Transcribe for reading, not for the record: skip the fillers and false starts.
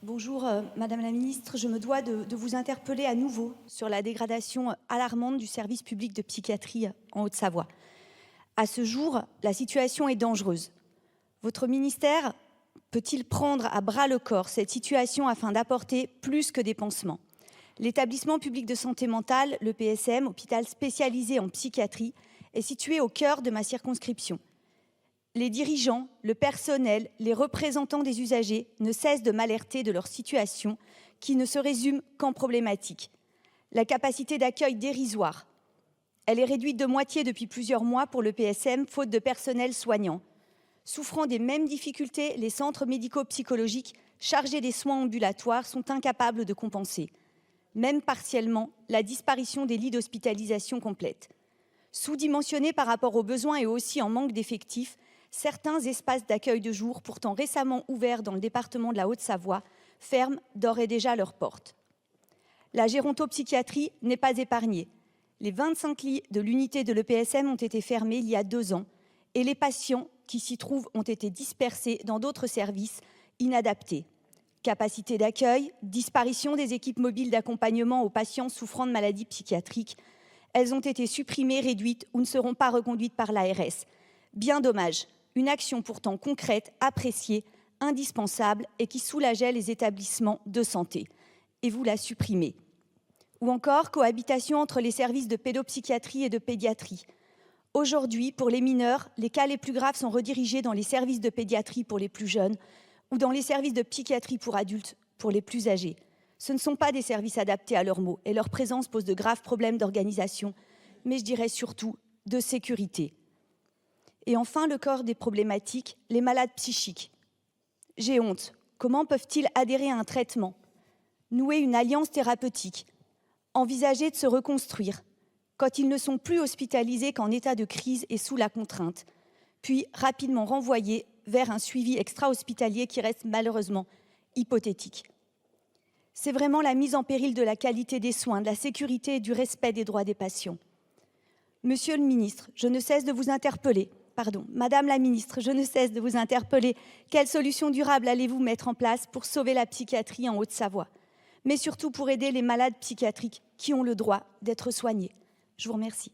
Bonjour Madame la Ministre, je me dois de vous interpeller à nouveau sur la dégradation alarmante du service public de psychiatrie en Haute-Savoie. À ce jour, la situation est dangereuse. Votre ministère peut-il prendre à bras le corps cette situation afin d'apporter plus que des pansements? L'établissement public de santé mentale, le PSM, hôpital spécialisé en psychiatrie, est situé au cœur de ma circonscription. Les dirigeants, le personnel, les représentants des usagers ne cessent de m'alerter de leur situation qui ne se résume qu'en problématique. La capacité d'accueil dérisoire. Elle est réduite de moitié depuis plusieurs mois pour le PSM, faute de personnel soignant. Souffrant des mêmes difficultés, les centres médico-psychologiques chargés des soins ambulatoires sont incapables de compenser, même partiellement, la disparition des lits d'hospitalisation complète. Sous-dimensionnés par rapport aux besoins et aussi en manque d'effectifs, certains espaces d'accueil de jour, pourtant récemment ouverts dans le département de la Haute-Savoie, ferment d'ores et déjà leurs portes. La gérontopsychiatrie n'est pas épargnée. Les 25 lits de l'unité de l'EPSM ont été fermés il y a 2 ans et les patients qui s'y trouvent ont été dispersés dans d'autres services inadaptés. Capacité d'accueil, disparition des équipes mobiles d'accompagnement aux patients souffrant de maladies psychiatriques. Elles ont été supprimées, réduites ou ne seront pas reconduites par l'ARS. Bien dommage. Une action pourtant concrète, appréciée, indispensable et qui soulageait les établissements de santé. Et vous la supprimez. Ou encore cohabitation entre les services de pédopsychiatrie et de pédiatrie. Aujourd'hui, pour les mineurs, les cas les plus graves sont redirigés dans les services de pédiatrie pour les plus jeunes ou dans les services de psychiatrie pour adultes pour les plus âgés. Ce ne sont pas des services adaptés à leurs maux et leur présence pose de graves problèmes d'organisation, mais je dirais surtout de sécurité. Et enfin, le cœur des problématiques, les malades psychiques. J'ai honte. Comment peuvent-ils adhérer à un traitement, nouer une alliance thérapeutique, envisager de se reconstruire, quand ils ne sont plus hospitalisés qu'en état de crise et sous la contrainte, puis rapidement renvoyés vers un suivi extra-hospitalier qui reste malheureusement hypothétique. C'est vraiment la mise en péril de la qualité des soins, de la sécurité et du respect des droits des patients. Monsieur le ministre, je ne cesse de vous interpeller. Madame la ministre, je ne cesse de vous interpeller. Quelles solutions durables allez-vous mettre en place pour sauver la psychiatrie en Haute-Savoie, mais surtout pour aider les malades psychiatriques qui ont le droit d'être soignés? Je vous remercie.